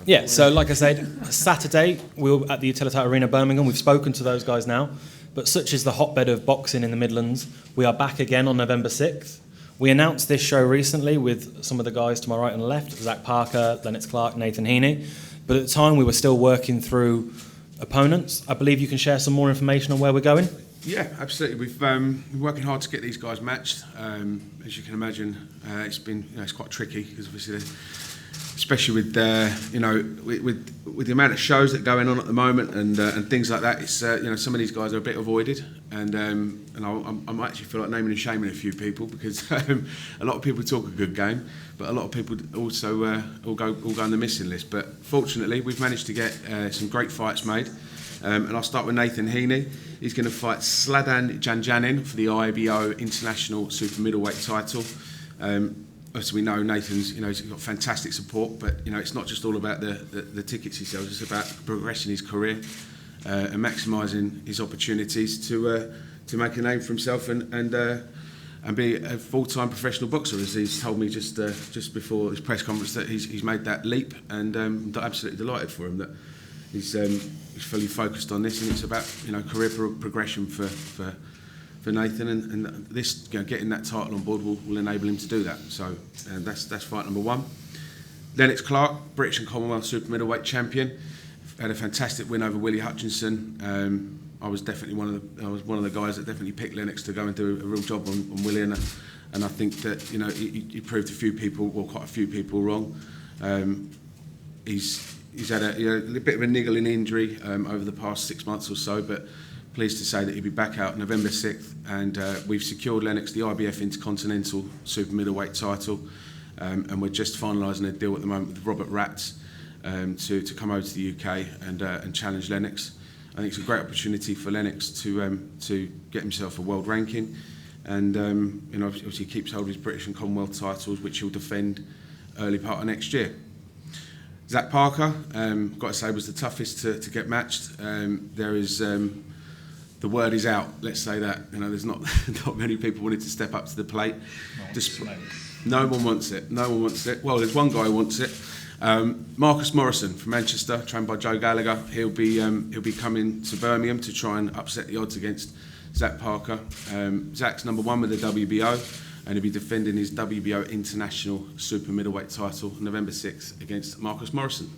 Yeah, so like I said, Saturday we're at the Utilita Arena Birmingham. We've spoken to those guys now, but such is the hotbed of boxing in the Midlands, we are back again on November 6th. We announced this show recently with some of the guys to my right and left, Zach Parker, Lennox Clark, Nathan Heaney, but at the time we were still working through opponents. I believe you can share some more information on where we're going? Yeah, absolutely. We've been working hard to get these guys matched. As you can imagine, it's been it's quite tricky because obviously, especially with with the amount of shows that are going on at the moment and things like that, it's some of these guys are a bit avoided, and I actually feel like naming and shaming a few people because a lot of people talk a good game, but a lot of people also all go on the missing list. But fortunately, we've managed to get some great fights made. And I'll start with Nathan Heaney. He's going to fight Sladan Janjanin for the IBO International Super Middleweight title. As we know, Nathan's he's got fantastic support, but it's not just all about the tickets he sells. It's about progressing his career and maximising his opportunities to make a name for himself and be a full-time professional boxer. As he's told me just before his press conference that he's made that leap, and I'm absolutely delighted for him that he's fully focused on this, and it's about career progression for Nathan, and this getting that title on board will enable him to do that. So that's fight number one. Lennox Clark, British and Commonwealth super middleweight champion, had a fantastic win over Willie Hutchinson. I was definitely one of the guys that definitely picked Lennox to go and do a real job on Willie, and I think that he proved quite a few people wrong. He's had a bit of a niggling injury over the past 6 months or so, but pleased to say that he'll be back out November 6th, and we've secured Lennox the IBF Intercontinental Super Middleweight title, and we're just finalising a deal at the moment with Robert Ratz to come over to the UK and challenge Lennox. I think it's a great opportunity for Lennox to get himself a world ranking, and obviously he keeps hold of his British and Commonwealth titles, which he'll defend early part of next year. Zach Parker, got to say, was the toughest to get matched. There is the word is out. Let's say that there's not many people wanting to step up to the plate. No one wants it. No one wants it. Well, there's one guy who wants it. Marcus Morrison from Manchester, trained by Joe Gallagher. He'll be coming to Birmingham to try and upset the odds against Zach Parker. Zach's number one with the WBO. And he'll be defending his WBO International Super Middleweight title November 6th against Marcus Morrison.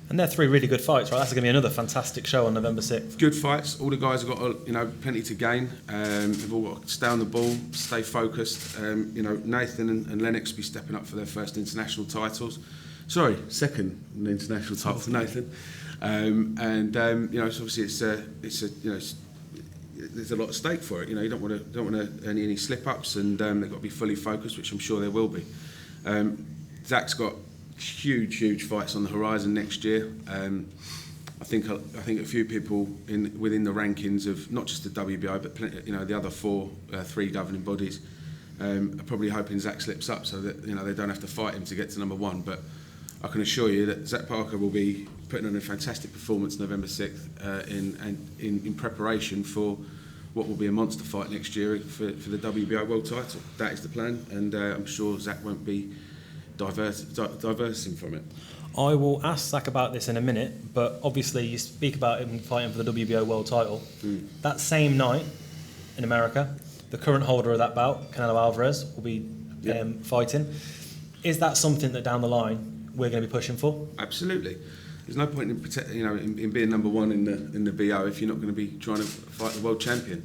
And they're three really good fights, right? That's going to be another fantastic show on November 6th. Good fights. All the guys have got plenty to gain. They've all got to stay on the ball, stay focused. Nathan and Lennox will be stepping up for their first international titles. Sorry, second international title for Nathan. So obviously there's a lot at stake for it. You don't want to any slip ups, and they've got to be fully focused, which I'm sure there will be. Zach's got huge fights on the horizon next year. I think a few people within the rankings of not just the WBO but the other three governing bodies are probably hoping Zach slips up so that they don't have to fight him to get to number one. But I can assure you that Zach Parker will be putting on a fantastic performance November 6th in preparation for what will be a monster fight next year for the WBO world title. That is the plan, and I'm sure Zach won't be diverting from it. I will ask Zach about this in a minute, but obviously you speak about him fighting for the WBO world title. That same night in America, the current holder of that bout, Canelo Alvarez, will be fighting. Is that something that down the line we're going to be pushing for? Absolutely. There's no point in being number one in the BO if you're not going to be trying to fight the world champion.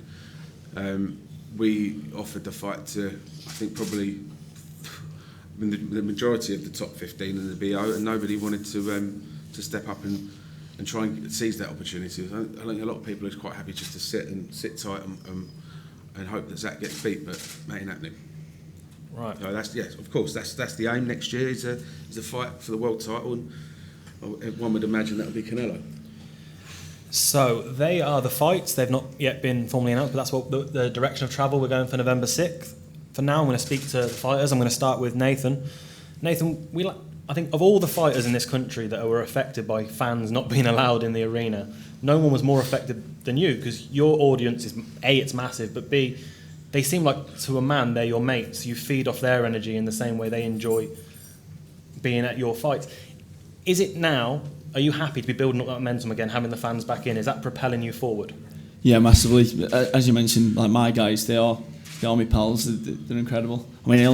We offered the fight to, I think, probably the majority of the top 15 in the BO, and nobody wanted to step up and try and seize that opportunity. I think a lot of people are quite happy just to sit tight and hope that Zach gets beat, but that ain't happening. Right. So of course, that's the aim next year is a fight for the world title, and one would imagine that would be Canelo. So they are the fights. They've not yet been formally announced, but that's what the direction of travel we're going for November 6th. For now, I'm going to speak to the fighters. I'm going to start with Nathan. Nathan, I think of all the fighters in this country that were affected by fans not being allowed in the arena, no one was more affected than you, because your audience is, A, it's massive, but B, they seem like, to a man, they're your mates. You feed off their energy in the same way they enjoy being at your fights. Is it now? Are you happy to be building up that momentum again, having the fans back in? Is that propelling you forward? Yeah, massively. As you mentioned, like my guys, they are my pals. They're incredible. I mean, I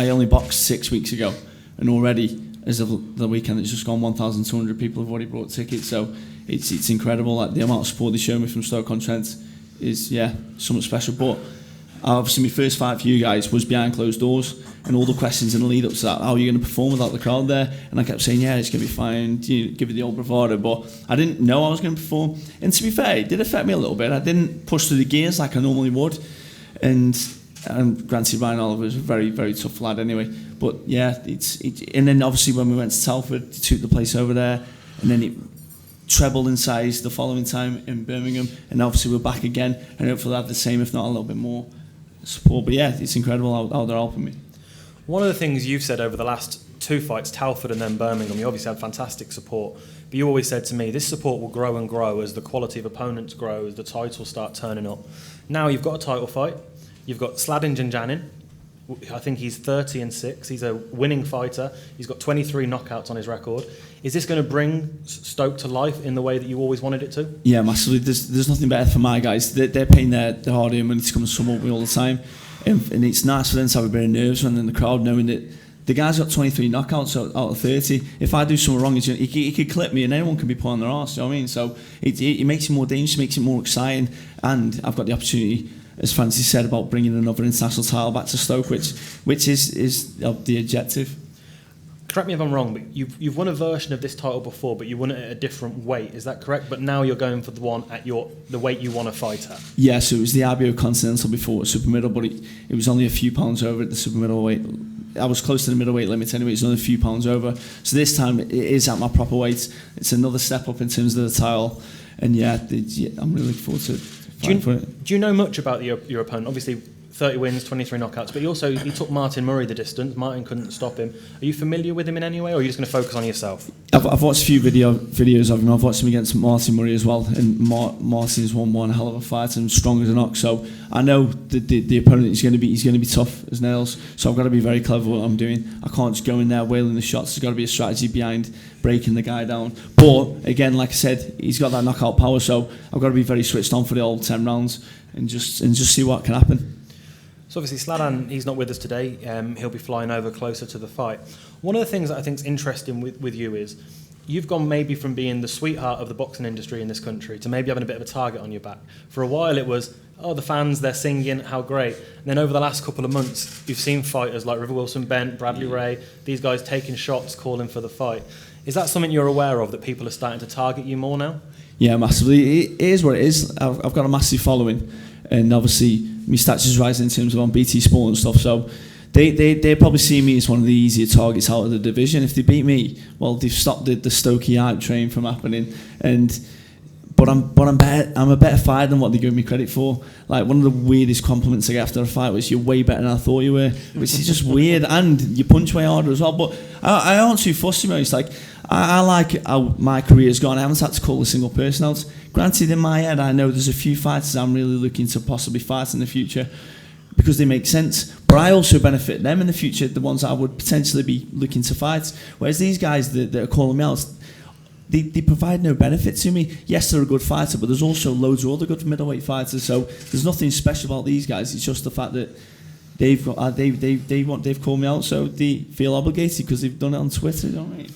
only boxed 6 weeks ago, and already as of the weekend, it's just gone 1,200 people have already bought tickets. So it's incredible. Like the amount of support they show me from Stoke-on-Trent is something special. But obviously, my first fight for you guys was behind closed doors, and all the questions in the lead up to that. How are you going to perform without the crowd there? And I kept saying, yeah, it's going to be fine. Give it the old bravado. But I didn't know I was going to perform. And to be fair, it did affect me a little bit. I didn't push through the gears like I normally would. And granted, Ryan Oliver's a very, very tough lad anyway. But yeah, and then obviously when we went to Telford, they took the place over there, and then it trebled in size the following time in Birmingham, and obviously we're back again, and hopefully they'll have the same, if not a little bit more support. But yeah, it's incredible how they're helping me. One of the things you've said over the last 2 fights, Telford and then Birmingham, you obviously had fantastic support, but you always said to me, this support will grow and grow as the quality of opponents grow, as the titles start turning up. Now you've got a title fight, you've got Sladin Janjanin, I think he's 30-6, he's a winning fighter, he's got 23 knockouts on his record. Is this going to bring Stoke to life in the way that you always wanted it to? Yeah, massively. There's nothing better for my guys. They're paying their hard-earned money to come and support me all the time. And it's nice for them to have a bit of nerves when they're in the crowd, knowing that the guy's got 23 knockouts out of 30. If I do something wrong, he could clip me and anyone can be put on their arse, you know what I mean? So it makes it more dangerous, makes it more exciting, and I've got the opportunity, as Francis said, about bringing another international title back to Stoke, which is the objective. Correct me if I'm wrong, but you've won a version of this title before, but you won it at a different weight. Is that correct? But now you're going for the one at the weight you want to fight at. Yeah, so it was the RBO Continental before at super middle, but it was only a few pounds over at the super middle weight. I was close to the middleweight limit anyway. It's only a few pounds over. So this time it is at my proper weight. It's another step up in terms of the title, and I'm really looking forward to fighting for it. Do you know much about your opponent? Obviously, 30 wins, 23 knockouts, but he took Martin Murray the distance. Martin couldn't stop him. Are you familiar with him in any way, or are you just going to focus on yourself? I've watched a few videos of him. I've watched him against Martin Murray as well, and Martin's won one hell of a fight and strong as an ox. So I know the opponent is going to be tough as nails. So I've got to be very clever what I'm doing. I can't just go in there wailing the shots. There's got to be a strategy behind breaking the guy down. But again, like I said, he's got that knockout power. So I've got to be very switched on for the old 10 rounds and just see what can happen. So obviously Sladan, he's not with us today. He'll be flying over closer to the fight. One of the things that I think is interesting with you is you've gone maybe from being the sweetheart of the boxing industry in this country to maybe having a bit of a target on your back. For a while it was, the fans, they're singing, how great. And then over the last couple of months, you've seen fighters like River Wilson Bent, Bradley Ray, these guys taking shots, calling for the fight. Is that something you're aware of, that people are starting to target you more now? Yeah, massively. It is what it is. I've got a massive following, and obviously my stats is rising in terms of on BT Sport and stuff, so they probably see me as one of the easier targets out of the division. If they beat me, well, they've stopped the Stokey hype train from happening. But I'm a better fighter than what they give me credit for. Like, one of the weirdest compliments I get after a fight was, "You're way better than I thought you were," which is just weird. And you punch way harder as well. But I aren't too fussy, mate. It's like I like how my career's gone. I haven't had to call a single person out. Granted, in my head, I know there's a few fighters I'm really looking to possibly fight in the future because they make sense. But I also benefit them in the future, the ones I would potentially be looking to fight. Whereas these guys that are calling me out, they provide no benefit to me. Yes, they're a good fighter, but there's also loads of other good middleweight fighters. So there's nothing special about these guys. It's just the fact that they've called me out, so they feel obligated because they've done it on Twitter, don't they?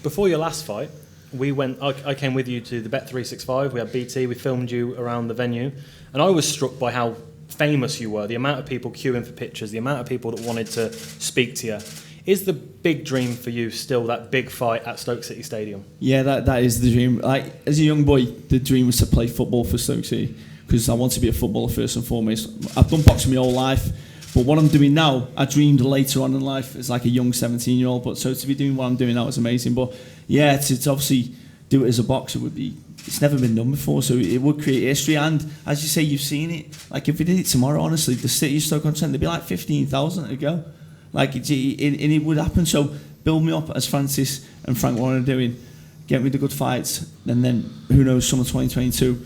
Before your last fight, I came with you to the Bet365. We had BT. We filmed you around the venue, and I was struck by how famous you were. The amount of people queuing for pictures, the amount of people that wanted to speak to you. Is the big dream for you still that big fight at Stoke City Stadium? Yeah, that is the dream. Like, as a young boy, the dream was to play football for Stoke City because I want to be a footballer first and foremost. I've done boxing my whole life, but what I'm doing now, I dreamed later on in life as like a young 17-year-old. But so to be doing what I'm doing now is amazing. But yeah, to obviously do it as a boxer would be. It's never been done before, so it would create history. And as you say, you've seen it. Like, if we did it tomorrow, honestly, the city of Stoke-on-Trent, there'd be like 15,000 to go. Like, it would happen. So build me up as Francis and Frank Warren are doing. Get me the good fights, and then who knows, summer 2022.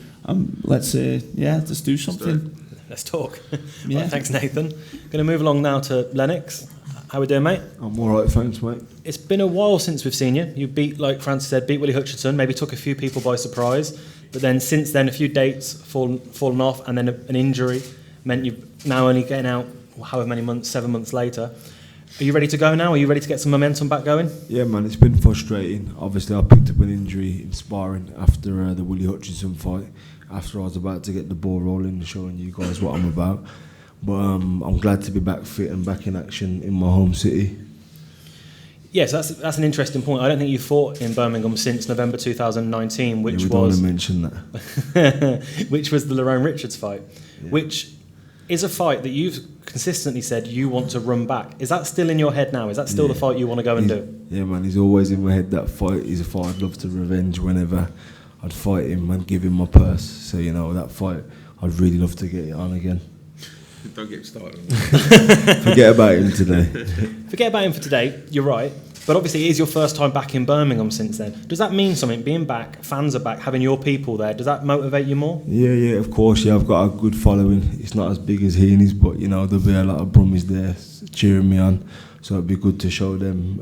Let's do something. Let's talk. Yeah. Right, thanks, Nathan. Going to move along now to Lennox. How we doing, mate? I'm all right, thanks, mate. It's been a while since we've seen you. You beat, like Francis said, beat Willie Hutchinson, maybe took a few people by surprise, but then since then a few dates fallen off, and then an injury meant you're now only getting out however many months, 7 months later. Are you ready to go now? Are you ready to get some momentum back going? Yeah, man, it's been frustrating. Obviously, I picked up an injury in sparring after the Willie Hutchinson fight, after I was about to get the ball rolling and showing you guys what I'm about. But I'm glad to be back fit and back in action in my home city. Yes, that's an interesting point. I don't think you fought in Birmingham since November 2019, which we don't want to mention that. Which was the Lerone Richards fight, which is a fight that you've consistently said you want to run back. Is that still in your head now? Is that still the fight you want to go and do? Yeah, man, he's always in my head. That fight is a fight I'd love to revenge whenever I'd fight him and give him my purse. So, you know, that fight, I'd really love to get it on again. Don't get started. Forget about him today. Forget about him for today, you're right. But obviously it is your first time back in Birmingham since then. Does that mean something? Being back, fans are back, having your people there, does that motivate you more? Yeah, of course. Yeah, I've got a good following. It's not as big as Heaney's, but, you know, there'll be a lot of Brummies there cheering me on. So it'd be good to show them,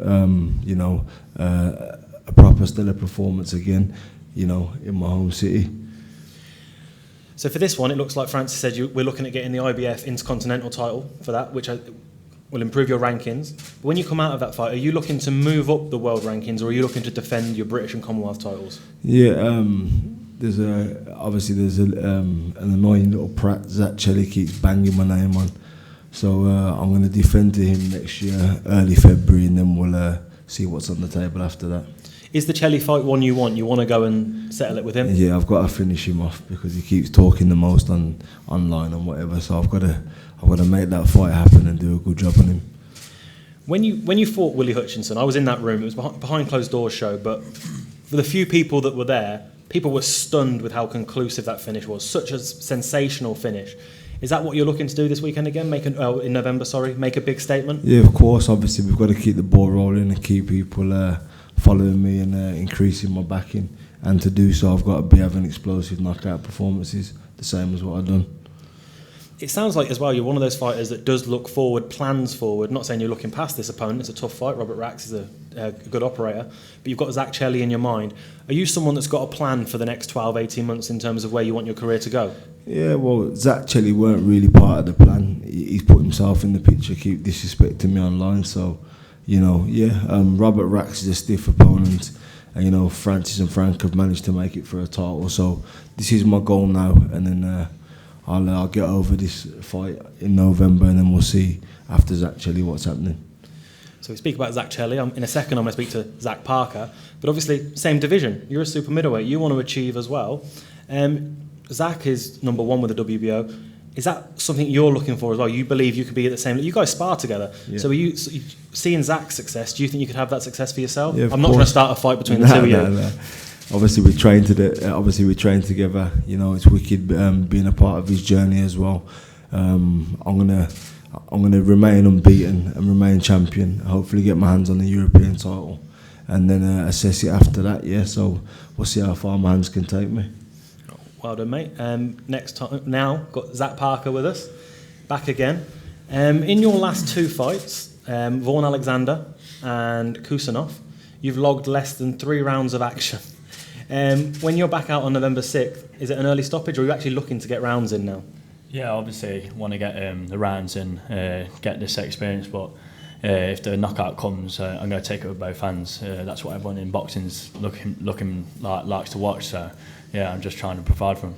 a proper stellar performance again, you know, in my home city. So for this one, it looks like Francis said we're looking at getting the IBF Intercontinental title for that, which will improve your rankings. But when you come out of that fight, are you looking to move up the world rankings, or are you looking to defend your British and Commonwealth titles? Yeah, there's an annoying little prat, Zach Chelly, keeps banging my name on. So I'm going to defend to him next year, early February, and then we'll see what's on the table after that. Is the Chelly fight one you want? You want to go and settle it with him? Yeah, I've got to finish him off because he keeps talking the most online and whatever. So I've got to make that fight happen and do a good job on him. When you fought Willie Hutchinson, I was in that room. It was behind closed doors show, but for the few people that were there, people were stunned with how conclusive that finish was. Such a sensational finish. Is that what you're looking to do this weekend again? In November, make a big statement? Yeah, of course. Obviously, we've got to keep the ball rolling and keep people following me and increasing my backing. And to do so, I've got to be having explosive knockout performances, the same as what I've done. It sounds like as well you're one of those fighters that does look forward, plans forward. Not saying you're looking past this opponent, it's a tough fight. Robert Rax is a good operator, but you've got Zach Chelly in your mind. Are you someone that's got a plan for the next 12, 18 months in terms of where you want your career to go? Yeah, well, Zach Chelly weren't really part of the plan. He's put himself in the picture, keep disrespecting me online. So, you know, Robert Rax is a stiff opponent. And, you know, Francis and Frank have managed to make it for a title. So this is my goal now. And then I'll get over this fight in November, and then we'll see after Zach Chelly what's happening. So we speak about Zach Chelly. In a second, I'm going to speak to Zach Parker. But obviously, same division. You're a super middleweight. You want to achieve as well. Zach is number one with the WBO. Is that something you're looking for as well? You believe you could be at the same level? You guys spar together. Yeah. So are you seeing Zach's success? Do you think you could have that success for yourself? Yeah, I'm not trying to start a fight between the two of you. No. Obviously, we train together. You know, it's wicked being a part of his journey as well. I'm gonna remain unbeaten and remain champion. Hopefully, get my hands on the European title, and then assess it after that. Yeah, so we'll see how far my hands can take me. Well done, mate. Next time, now got Zach Parker with us, back again. In your last two fights, Vaughan Alexander and Kusanov, you've logged less than 3 rounds of action. When you're back out on November 6th, is it an early stoppage, or are you actually looking to get rounds in now? Yeah, obviously want to get the rounds in, get this experience, but if the knockout comes, I'm going to take it with both hands. That's what everyone in boxing's looking likes to watch. So yeah, I'm just trying to provide for them.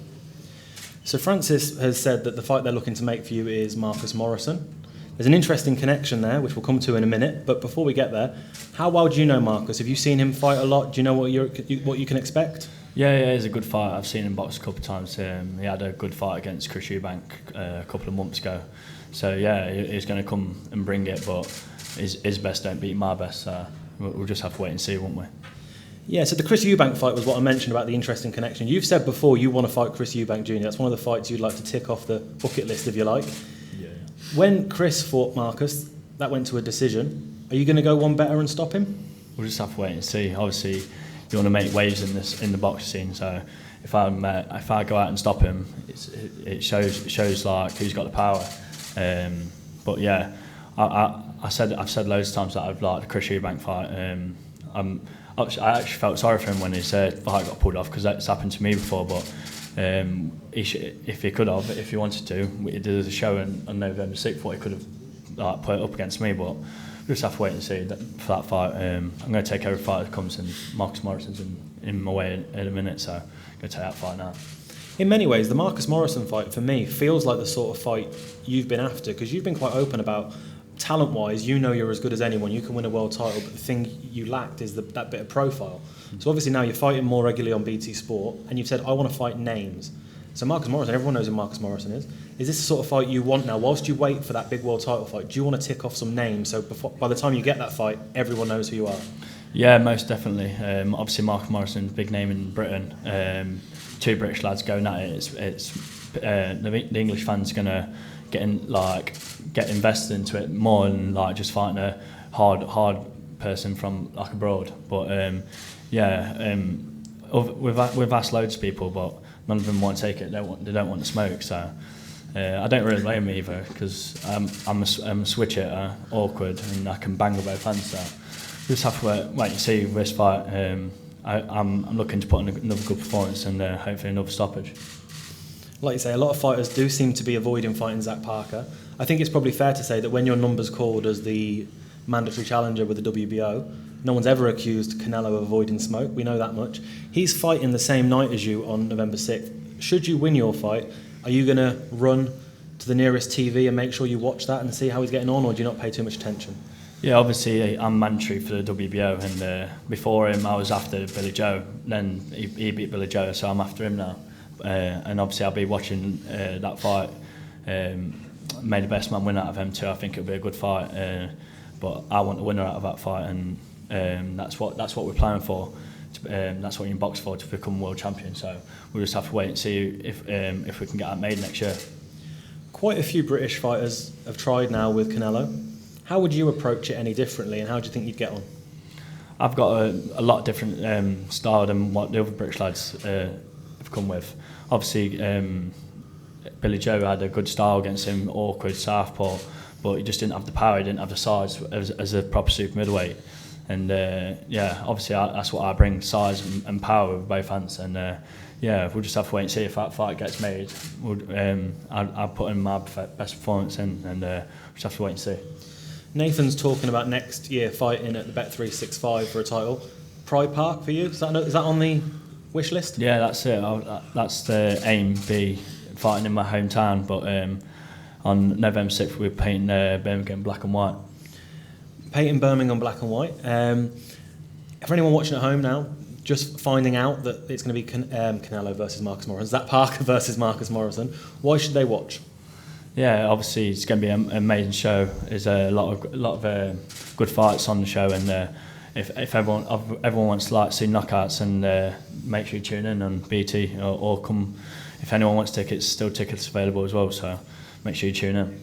So Francis has said that the fight they're looking to make for you is Marcus Morrison. There's an interesting connection there, which we'll come to in a minute. But before we get there, how well do you know Marcus? Have you seen him fight a lot? Do you know what you can expect? Yeah, he's a good fighter. I've seen him box a couple of times. He had a good fight against Chris Eubank a couple of months ago. So yeah, he's going to come and bring it, but his best don't beat my best. So we'll just have to wait and see, won't we? Yeah, so the Chris Eubank fight was what I mentioned about the interesting connection. You've said before you want to fight Chris Eubank Jr. That's one of the fights you'd like to tick off the bucket list, if you like. Yeah. When Chris fought Marcus, that went to a decision. Are you going to go one better and stop him? We'll just have to wait and see. Obviously, you want to make waves in the boxing scene. So if I go out and stop him, it shows like who's got the power. But yeah, I've said loads of times that I'd like the Chris Eubank fight. I actually felt sorry for him when his fight got pulled off, because that's happened to me before. But if he wanted to, he did a show on November 6th. What he could have put it up against me, but we just have to wait and see for that fight. I'm going to take every fight that comes, and Marcus Morrison's in my way in a minute, so I'm going to take that fight now. In many ways, the Marcus Morrison fight for me feels like the sort of fight you've been after, because you've been quite open about talent-wise, you know you're as good as anyone, you can win a world title, but the thing you lacked is that bit of profile. So obviously now you're fighting more regularly on BT Sport, and you've said, I want to fight names. So Marcus Morrison, everyone knows who Marcus Morrison is. Is this the sort of fight you want now? Whilst you wait for that big world title fight, do you want to tick off some names so by the time you get that fight, everyone knows who you are? Yeah, most definitely. Obviously Marcus Morrison, big name in Britain. Two British lads going at it. It's the English fans going to get invested into it more than just fighting a hard person from abroad. But we've asked loads of people, but none of them want to take it. They don't want to smoke. So I don't really blame them either, because I'm a switch hitter, awkward, and I can bang with both hands. So we just have to wait and see with this fight. I'm looking to put in another good performance and hopefully another stoppage. Like you say, a lot of fighters do seem to be avoiding fighting Zach Parker. I think it's probably fair to say that when your number's called as the mandatory challenger with the WBO, no one's ever accused Canelo of avoiding smoke. We know that much. He's fighting the same night as you on November 6th. Should you win your fight, are you going to run to the nearest TV and make sure you watch that and see how he's getting on, or do you not pay too much attention? Yeah, obviously I'm mandatory for the WBO, and before him I was after Billy Joe. Then he beat Billy Joe, so I'm after him now. And obviously I'll be watching that fight. May the best man win out of him too. I think it'll be a good fight, but I want the winner out of that fight, and that's what we're planning for. That's what you're in box for, to become world champion. So we'll just have to wait and see if we can get that made next year. Quite a few British fighters have tried now with Canelo. How would you approach it any differently, and how do you think you'd get on? I've got a lot of different style than what the other British lads have come with. Obviously, Billy Joe had a good style against him, awkward southpaw, but he just didn't have the power, he didn't have the size as a proper super middleweight. And obviously that's what I bring, size and power with both hands. And we'll just have to wait and see if that fight gets made. I'll put in my best performance in, and we'll just have to wait and see. Nathan's talking about next year fighting at the Bet365 for a title. Pride Park for you? Is that on the wish list? Yeah, that's it. That's the aim, be fighting in my hometown. But on November 6th, we're painting Birmingham black and white. Painting Birmingham black and white. For anyone watching at home now, just finding out that it's going to be Canelo versus Marcus Morrison, Zach Parker versus Marcus Morrison, why should they watch? Yeah, obviously it's going to be an amazing show. There's a lot of good fights on the show, and if everyone wants to see knockouts, and make sure you tune in on BT or come. If anyone wants tickets, still tickets available as well. So make sure you tune in.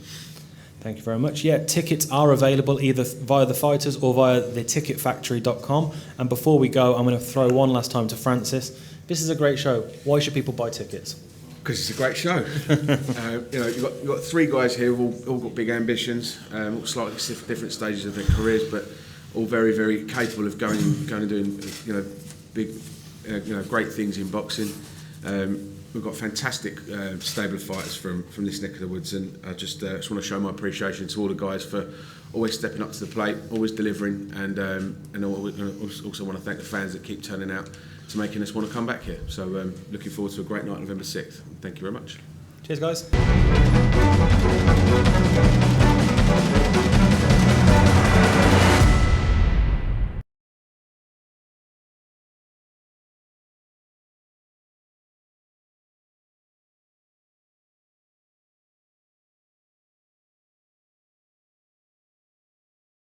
Thank you very much. Yeah, tickets are available either via the fighters or via theticketfactory.com. And before we go, I'm going to throw one last time to Francis. This is a great show. Why should people buy tickets? Because it's a great show. You've got three guys here who've all got big ambitions, all slightly different stages of their careers, but all very, very capable of going and doing big, great things in boxing. We've got fantastic stable of fighters from this neck of the woods, and I just want to show my appreciation to all the guys for always stepping up to the plate, always delivering, and also want to thank the fans that keep turning out to making us want to come back here. So looking forward to a great night on November 6th. Thank you very much. Cheers, guys.